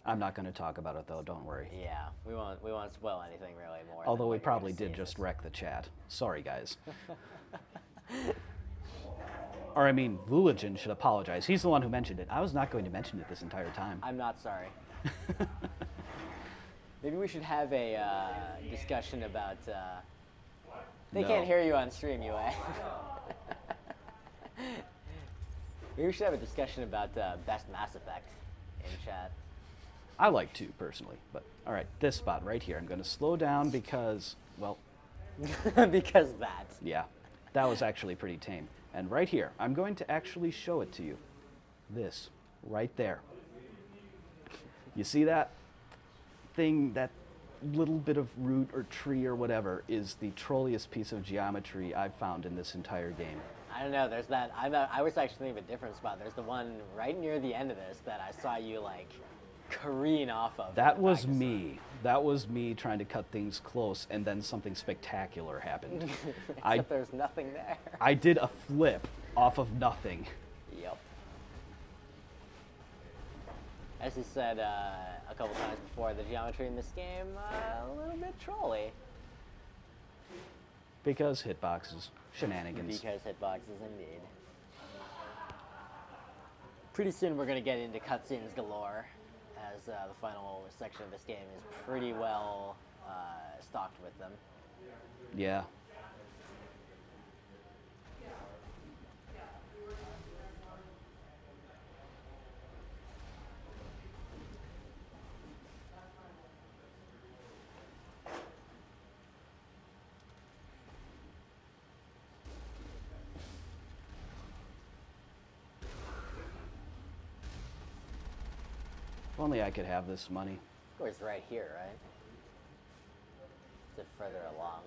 I'm not going to talk about it though, don't worry. Yeah, we won't spoil anything really more. Although we probably did just wreck the chat. Sorry, guys. Or I mean, Vuligin should apologize. He's the one who mentioned it. I was not going to mention it this entire time. I'm not sorry. Maybe we should have a discussion about... They can't hear you on stream, UA. Maybe we should have a discussion about best Mass Effect in chat. I like to, personally. But, all right, this spot right here. I'm going to slow down because, well... because that. Yeah, that was actually pretty tame. And right here, I'm going to actually show it to you. This, right there. You see that thing, that little bit of root or tree or whatever, is the trolliest piece of geometry I've found in this entire game. I don't know, there's that, I was actually thinking of a different spot. There's the one right near the end of this that I saw you, like, careen off of. That was me. That was me trying to cut things close, and then something spectacular happened. Except there's nothing there. I did a flip off of nothing. Yep. As you said a couple times before, the geometry in this game, a little bit trolly. Because hitboxes, shenanigans. Because hitboxes, indeed. Pretty soon we're going to get into cutscenes galore, as the final section of this game is pretty well stocked with them. Yeah. If only I could have this money. Of course, right here, right? Is it further along?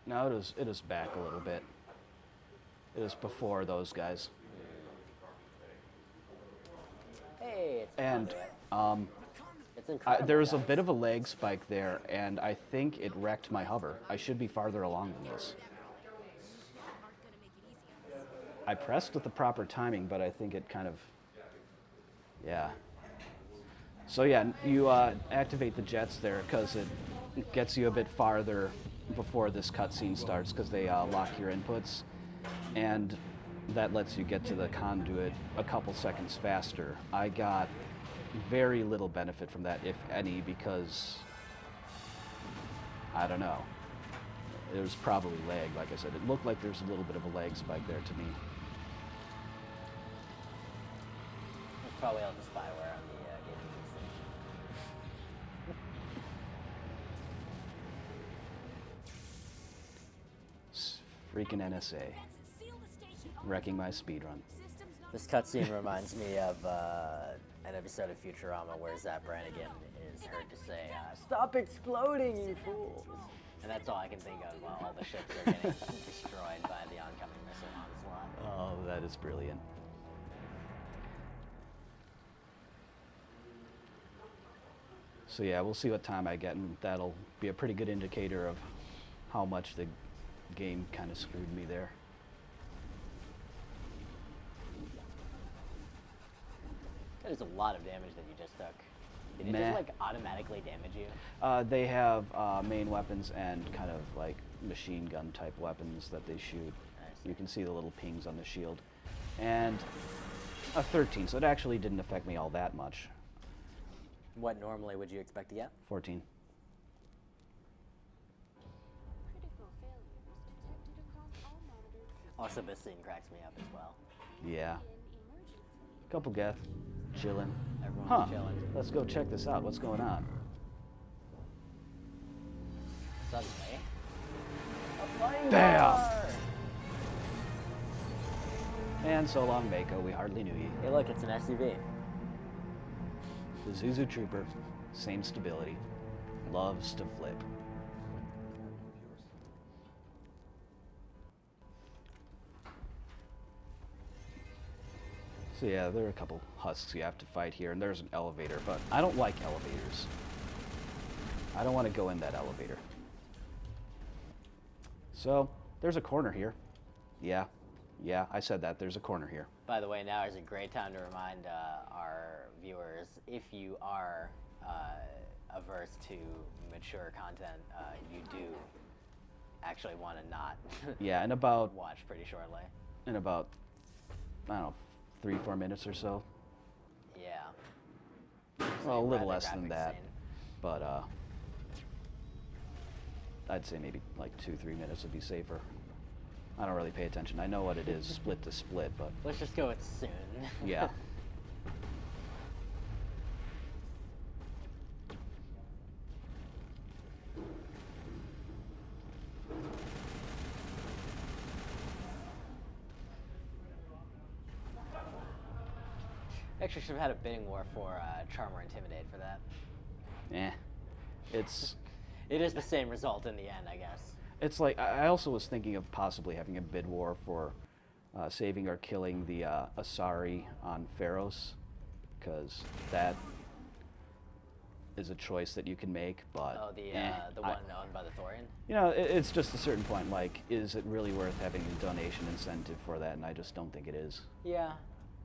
No, it is back a little bit. It is before those guys. Hey, it's and it's incredible. there was a bit of a lag spike there, and I think it wrecked my hover. I should be farther along than this. I pressed with the proper timing, but I think it kind of, yeah. So yeah, you activate the jets there because it gets you a bit farther before this cutscene starts because they lock your inputs, and that lets you get to the conduit a couple seconds faster. I got very little benefit from that, if any, because I don't know. It was probably lag, like I said. It looked like there's a little bit of a lag spike there to me. It's probably all the spyware on the gaming Freaking NSA. Wrecking my speedrun. This cutscene reminds me of an episode of Futurama where Zap Brannigan is heard to say, "Stop exploding, you fools!" And that's all I can think of while all the ships are getting destroyed by the oncoming missile onslaught. Oh, that is brilliant. So yeah, we'll see what time I get, and that'll be a pretty good indicator of how much the game kind of screwed me there. That is a lot of damage that you just took. Did it just like automatically damage you? They have main weapons and kind of like machine gun type weapons that they shoot. You can see the little pings on the shield. And a 13, so it actually didn't affect me all that much. What normally would you expect to get? 14. Also, this scene cracks me up as well. Yeah. Couple geth, chilling. Everyone's chilling. Let's go check this out. What's going on? Suddenly, a flying Bam! car! And so long, Mako. We hardly knew you. Hey, look, it's an SUV. The Zuzu Trooper, same stability, loves to flip. So yeah, there are a couple husks you have to fight here, and there's an elevator, but I don't like elevators. I don't want to go in that elevator. So, there's a corner here. Yeah, I said that, there's a corner here. By the way, now is a great time to remind our viewers, if you are averse to mature content, you do actually want to not Yeah, in about watch pretty shortly. in about I don't know 3-4 minutes or so. Yeah. Well, a little Rather less than graphic that, scene. but I'd say maybe like 2-3 minutes would be safer. I don't really pay attention. I know what it is, split to split, but Let's just go with soon. yeah. Actually, should have had a bidding war for Charm or Intimidate for that. Eh. It's It is the same result in the end, I guess. it's like I also was thinking of possibly having a bid war for saving or killing the Asari on Pharos, because that is a choice that you can make. But Oh, the one owned by the Thorian? you know, it's just a certain point. Like, is it really worth having a donation incentive for that? And I just don't think it is. Yeah.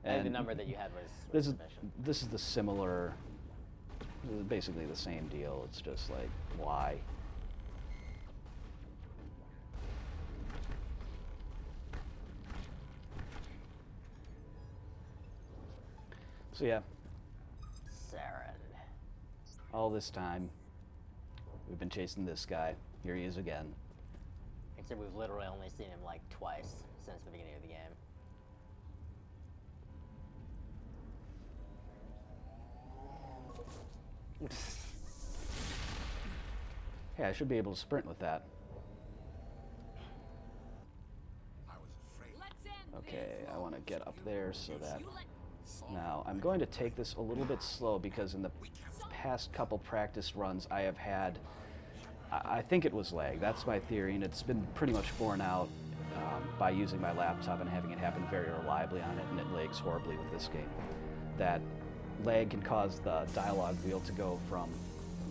I think the And number that you had was This is sufficient. this is the similar, basically the same deal. It's just like, why? So yeah, Saren. all this time we've been chasing this guy. Here he is again. Except we've literally only seen him like twice since the beginning of the game. Hey, I should be able to sprint with that. Okay, I want to get up there so that... Now, I'm going to take this a little bit slow because in the past couple practice runs I have had... I think it was lag. That's my theory, and it's been pretty much borne out by using my laptop and having it happen very reliably on it, and it lags horribly with this game. That lag can cause the dialogue wheel to go from,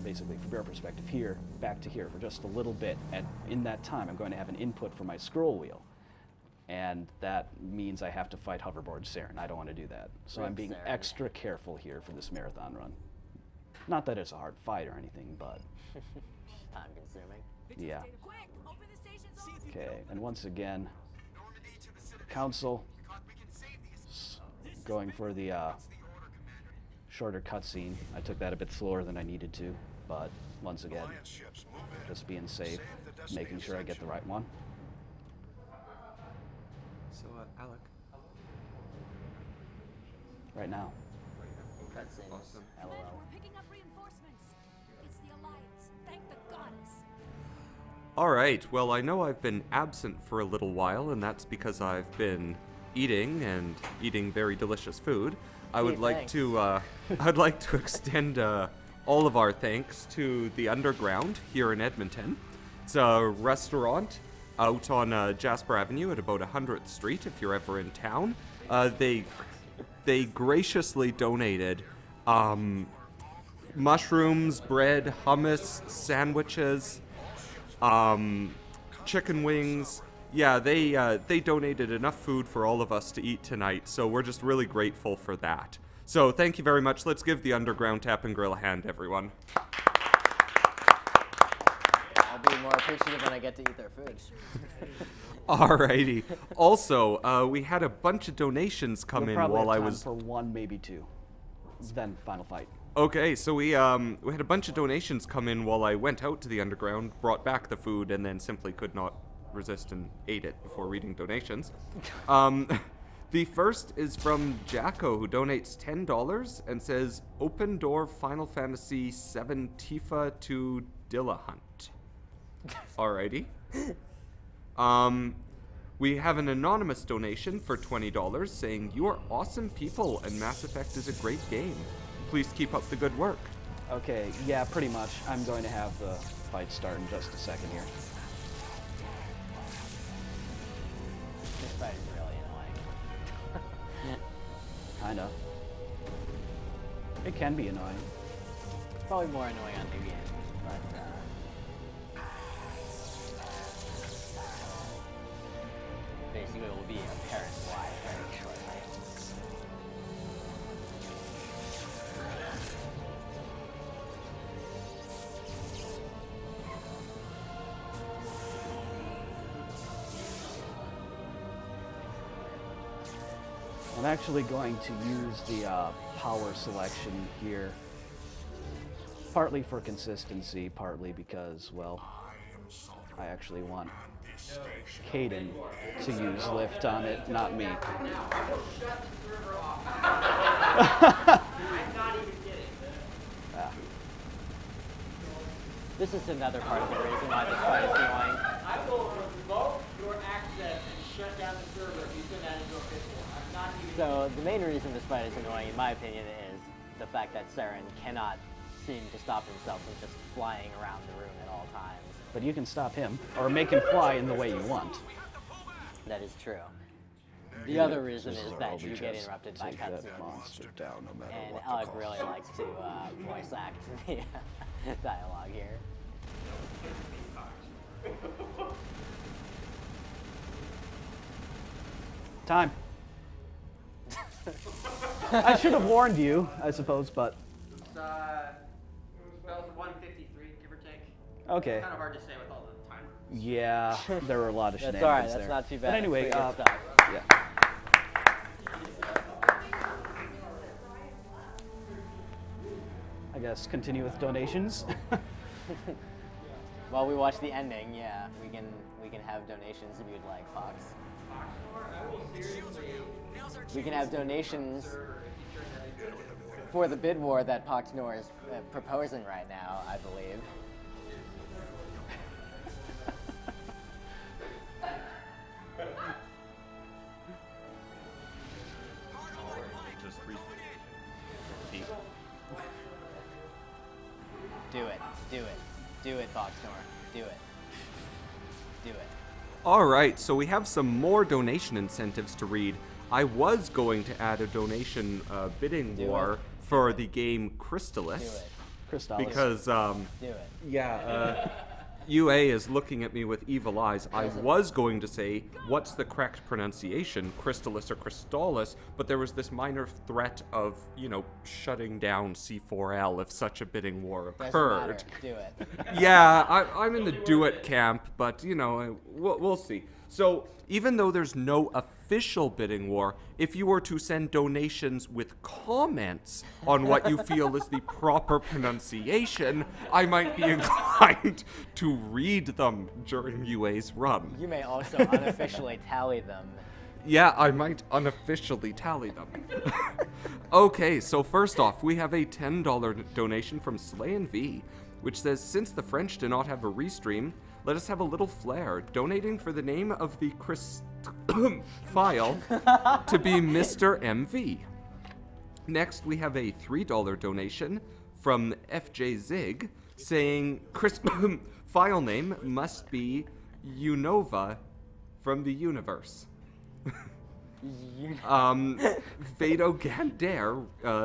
basically from your perspective, here back to here for just a little bit, and in that time I'm going to have an input for my scroll wheel. And that means I have to fight hoverboard Saren. I don't want to do that. So I'm being Saren. extra careful here for this marathon run. Not that it's a hard fight or anything, but Time consuming. yeah. Okay, and once again, Council going for the shorter cutscene. I took that a bit slower than I needed to, but once again, just being safe, making sure I get the right one. So, Alec. Right now. Cutscenes. Awesome. LOL. We're picking up reinforcements. It's the Alliance. Thank the goddess. All right. Well, I know I've been absent for a little while, and that's because I've been eating and eating very delicious food. I would Gee, like thanks. to I'd like to extend all of our thanks to the Underground here in Edmonton. It's a restaurant out on Jasper Avenue at about 100th Street. If you're ever in town, they graciously donated mushrooms, bread, hummus, sandwiches, chicken wings. Yeah, they donated enough food for all of us to eat tonight, so we're just really grateful for that. So thank you very much. Let's give the Underground Tap and Grill a hand, everyone. I'll be more appreciative when I get to eat their food. Alrighty. Also, we had a bunch of donations come We'll in probably while have I time was... for one, maybe two. Then final fight. Okay, so we had a bunch of donations come in while I went out to the Underground, brought back the food, and then simply could not resist and ate it before reading donations. The first is from Jacko, who donates $10 and says, "Open door Final Fantasy VII Tifa to Dillahunt." Alrighty. We have an anonymous donation for $20 saying, "You are awesome people and Mass Effect is a great game. Please keep up the good work." Okay, yeah, pretty much. I'm going to have the fight start in just a second here. This fight is really annoying. Kinda. It can be annoying. Probably more annoying on new game, but basically it will be apparent why very shortly. I'm actually going to use the power selection here, partly for consistency, partly because, well, I actually want Caden to use lift on it, not me. This is another part of the reason why this fight is annoying. I will revoke your access and shut down the server if you send that into a pitfall. I'm not even. So the main reason this fight is annoying, in my opinion, is the fact that Saren cannot seem to stop himself from just flying around the room at all times. But you can stop him, or make him fly in the way you want. That is true. The other reason is that Obi you get chest. interrupted by Take that cutscenes. monster down no matter And what the Alec cost. really likes to voice act the dialogue here. Time. I should have warned you, I suppose, but That was 153, give or take. okay. Kind of hard to say with all the timers. Yeah, there were a lot of That's shenanigans alright, there. that's not too bad. But anyway, That's pretty good stuff. yeah. I guess continue with donations. While we watch the ending, yeah, we can have donations if you'd like, Fox. We can have donations for the bid war that Poxnor is proposing right now, I believe. Do it, do it, do it, Poxnor, do it, do it. All right, so we have some more donation incentives to read. I was going to add a donation bidding Do war it. for the game Crystalis. Do it. Crystalis. Because, Do it. UA is looking at me with evil eyes. I was going to say, what's the correct pronunciation, Crystalis or Crystalis, but there was this minor threat of, shutting down C4L if such a bidding war Doesn't occurred. matter. Do it. Yeah, I'm in the do it camp, but we'll see. So even though there's no official bidding war, if you were to send donations with comments on what you feel is the proper pronunciation, I might be inclined to read them during UA's run. You may also unofficially tally them. Yeah, I might unofficially tally them. Okay, so first off, we have a $10 donation from Slayin V, which says, since the French do not have a restream, let us have a little flair, donating for the name of the file to be Mr. MV. Next, we have a $3 donation from FJ Zig, saying, file name must be Unova from the universe. Vado Gander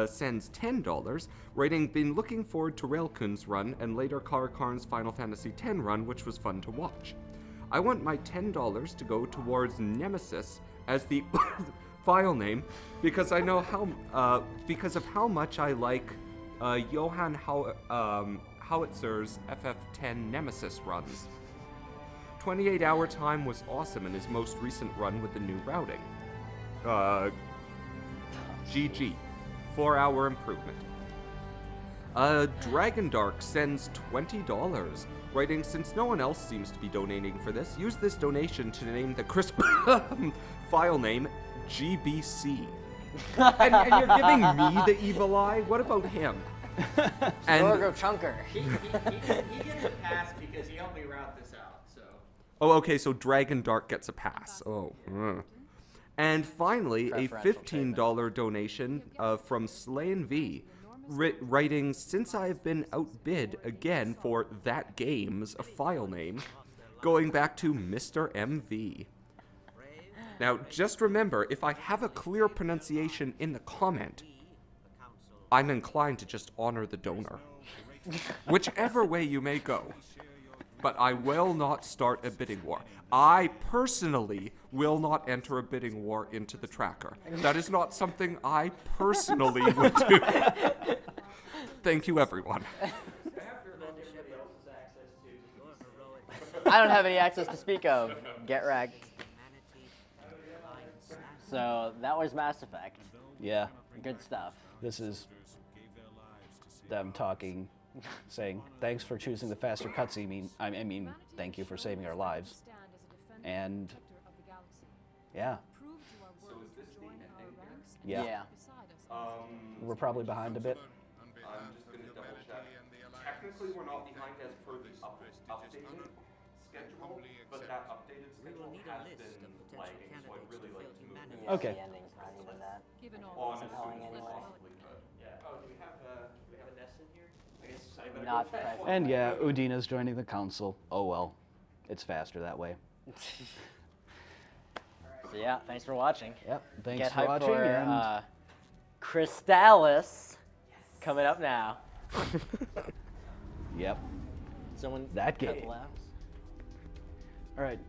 sends $10, writing, been looking forward to Railkun's run and later Karakarn's Final Fantasy X run, which was fun to watch. I want my $10 to go towards Nemesis as the file name because I know because of how much I like Johann Howitzer's FF10 Nemesis runs. 28-hour time was awesome in his most recent run with the new routing. GG. 4-hour improvement. Dragon Dark sends $20, writing, since no one else seems to be donating for this, use this donation to name the file name GBC. and you're giving me the evil eye? What about him? Gorgo Chunker. He gets a pass because he helped me route this out, so. Oh, okay, so Dragon Dark gets a pass. Oh. And finally, a $15 donation from Slayin V, writing, since I've been outbid again for that game's file name, going back to Mr. MV. Now, just remember, if I have a clear pronunciation in the comment, I'm inclined to just honor the donor. Whichever way you may go. But I will not start a bidding war. I personally will not enter a bidding war into the tracker. That is not something I personally would do. Thank you, everyone. I don't have any access to speak of. Get wrecked. So that was Mass Effect. Yeah, Good stuff. this is them talking, saying, thanks for choosing the faster cutscene. I mean, thank you for saving our lives. And yeah, So is this the ending? yeah, we're probably behind a bit. I'm just gonna double check. Technically, we're not behind as per the updated schedule, but that updated schedule has been lagging, so I'd really like to move it. Yeah, Okay. The ending's not even that. on as soon compelling as we anyway. possibly could. Oh, do we have a nest in here? I guess I better Not go fetch present. one. And yeah, Udina's joining the council. Oh well, it's faster that way. So yeah, thanks for watching. Yep, thanks Get for hyped watching. for And Crystalis coming up now. yep, Someone That cut the game. laughs. all right.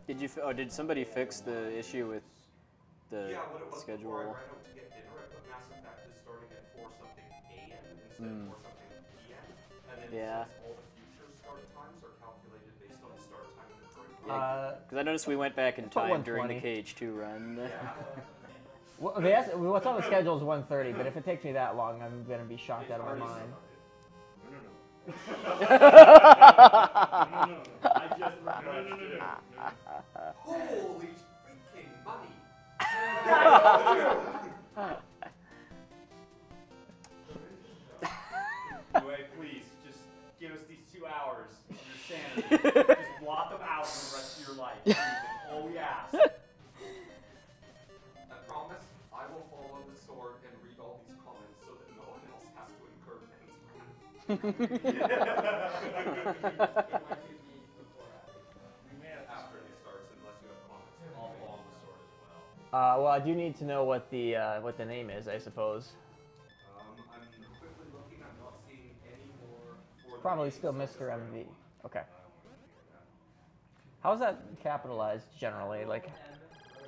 Did you? Did somebody fix the issue with the what it was schedule? before I ran out to get dinner, I put Mass Effect is starting at 4 something a.m. instead of 4 something p.m. And then Yeah. since all the future start times are calculated based on the start time of the current Because I noticed we went back in put time during the 120. KH2 run. Well, what's on the schedule is 1:30, but if it takes me that long, I'm gonna be shocked out of my mind. Holy freaking money! Anyway, please, just give us these 2 hours of your sanity. Just blot them out for the rest of your life. Please, that's all we ask. I promise I will follow the sword and read all these comments so that no one else has to incur after it starts, unless you have comments. I'll follow the sword as well. Well, I do need to know what the name is, I suppose. I'm quickly looking. I'm not seeing any more. For the Probably names, still so Mr. it's MV. Okay. How's that capitalized generally? Like,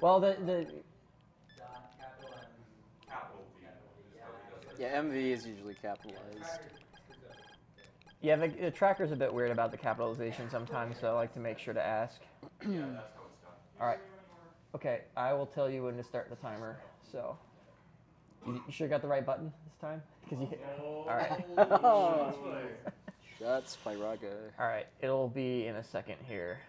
well, the Capital V is how he does it. Yeah, MV is usually capitalized. yeah, the tracker's a bit weird about the capitalization sometimes, so I like to make sure to ask. Yeah, that's how it's done. All right. Okay, I will tell you when to start the timer. So, you sure got the right button this time? Because you. All right. Shots, Pyraga. All right. It'll be in a second here.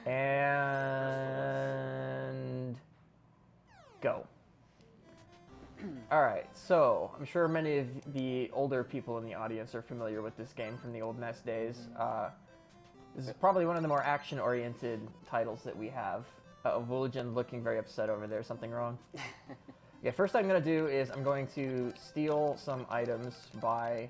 And go. All right, so I'm sure many of the older people in the audience are familiar with this game from the old NES days. This is probably one of the more action-oriented titles that we have. Woolagin looking very upset over there. Something wrong? Yeah, first thing I'm going to do is I'm going to steal some items by...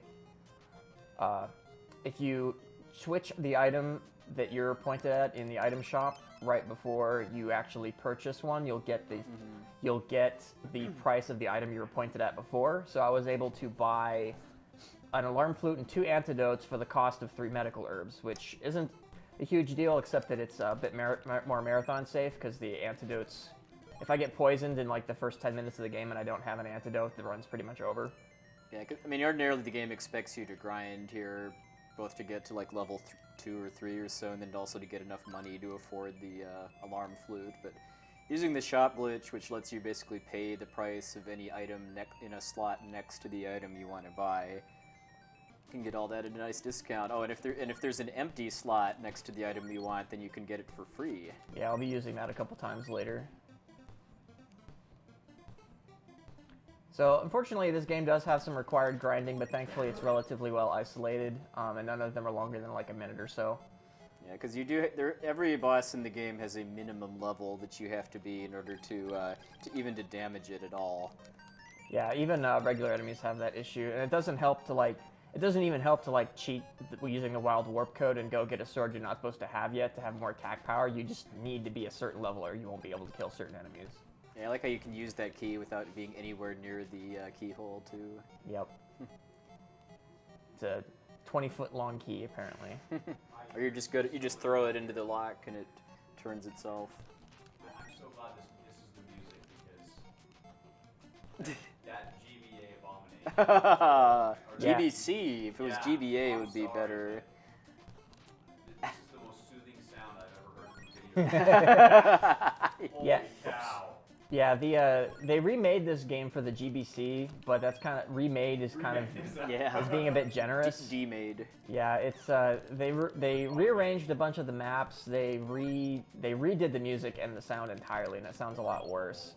if you switch the item that you're pointed at in the item shop right before you actually purchase one, you'll get the price of the item you were pointed at before. So I was able to buy an alarm flute and 2 antidotes for the cost of 3 medical herbs, which isn't a huge deal, except that it's a bit more marathon safe, because the antidotes, if I get poisoned in like the first 10 minutes of the game and I don't have an antidote, the run's pretty much over. Yeah, I mean, ordinarily the game expects you to grind here, both to get to like level 2 or 3 or so, and then also to get enough money to afford the alarm flute. But using the shop glitch, which lets you basically pay the price of any item in a slot next to the item you want to buy, you can get all that at a nice discount. Oh, and if there's an empty slot next to the item you want, then you can get it for free. Yeah, I'll be using that a couple times later. So, unfortunately, this game does have some required grinding, but thankfully it's relatively well isolated, and none of them are longer than like a minute or so. Yeah, because every boss in the game has a minimum level that you have to be in order to even to damage it at all. Yeah, even regular enemies have that issue, and it doesn't help to like. It doesn't even help to like cheat using the wild warp code and go get a sword you're not supposed to have yet to have more attack power. You just need to be a certain level, or you won't be able to kill certain enemies. Yeah, I like how you can use that key without being anywhere near the keyhole too. Yep. It's a 20-foot long key apparently. Or you're just good. You just throw it into the lock and it turns itself. I'm so glad this is the music because that GBA abomination. Yeah. GBC. If it was Yeah, GBA, it I'm would be sorry, better. This is the most soothing sound I've ever heard from video. Yeah. Holy cow. Yeah, they remade this game for the GBC, but that's kind of remade is kind of Yeah. is being a bit generous. D-made. Yeah, it's they rearranged a bunch of the maps. They redid the music and the sound entirely, and it sounds a lot worse.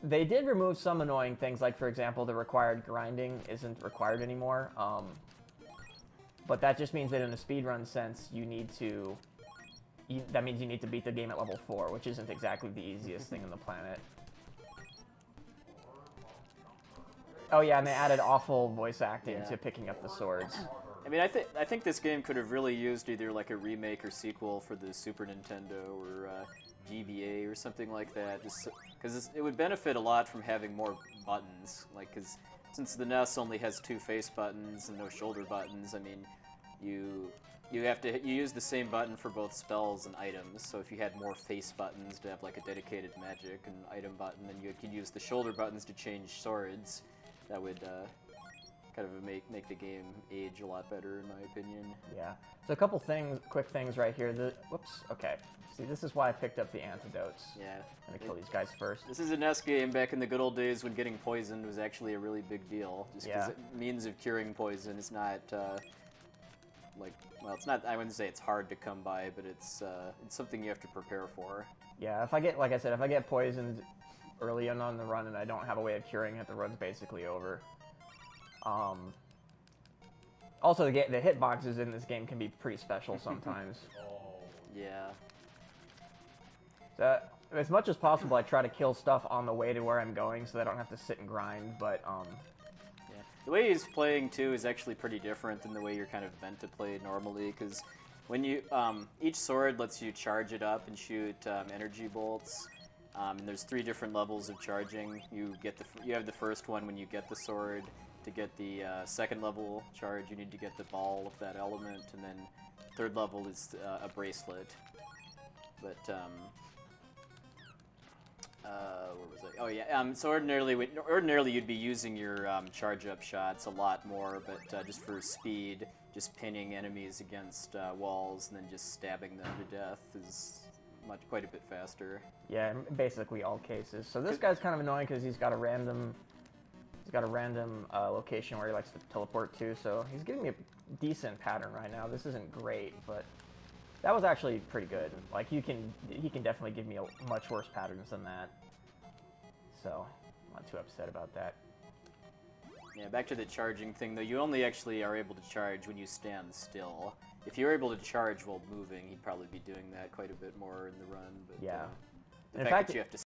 They did remove some annoying things, like for example, the required grinding isn't required anymore. But that just means that in a speedrun sense, that means you need to beat the game at level 4, which isn't exactly the easiest thing on the planet. Oh yeah, and they added awful voice acting to picking up the swords. I mean, I think this game could have really used either like a remake or sequel for the Super Nintendo or GBA or something like that, just because it would benefit a lot from having more buttons. Like, because since the NES only has 2 face buttons and no shoulder buttons, I mean, you use the same button for both spells and items. So if you had more face buttons to have like a dedicated magic and item button, then you could use the shoulder buttons to change swords. That would kind of make the game age a lot better, in my opinion. Yeah. So a couple quick things right here. Whoops. Okay. See, this is why I picked up the antidotes. Yeah. I'm gonna kill these guys first. This is a NES game back in the good old days when getting poisoned was actually a really big deal. Just because means of curing poison is not well, it's not. I wouldn't say it's hard to come by, but it's something you have to prepare for. Yeah. If I get poisoned early on the run and I don't have a way of curing it, the run's basically over. Also, the hitboxes in this game can be pretty special sometimes. Yeah. So, as much as possible, I try to kill stuff on the way to where I'm going so that I don't have to sit and grind, but, Yeah. The way he's playing, too, is actually pretty different than the way you're kind of meant to play normally, because when you, each sword lets you charge it up and shoot energy bolts, and there's 3 different levels of charging. You have the first one when you get the sword. To get the second level charge, you need to get the ball of that element, and then third level is a bracelet. But where was I? Oh yeah. So ordinarily you'd be using your charge up shots a lot more, but just for speed, just pinning enemies against walls and then just stabbing them to death is quite a bit faster. yeah, in basically all cases. So this guy's kind of annoying because he's got a random location where he likes to teleport to, so he's giving me a decent pattern right now. This isn't great, but that was actually pretty good. Like, he can definitely give me a much worse patterns than that. So, I'm not too upset about that. Yeah, back to the charging thing, though, you only actually are able to charge when you stand still. If you were able to charge while moving, he'd probably be doing that quite a bit more in the run. But, Yeah. the In fact fact, that you have to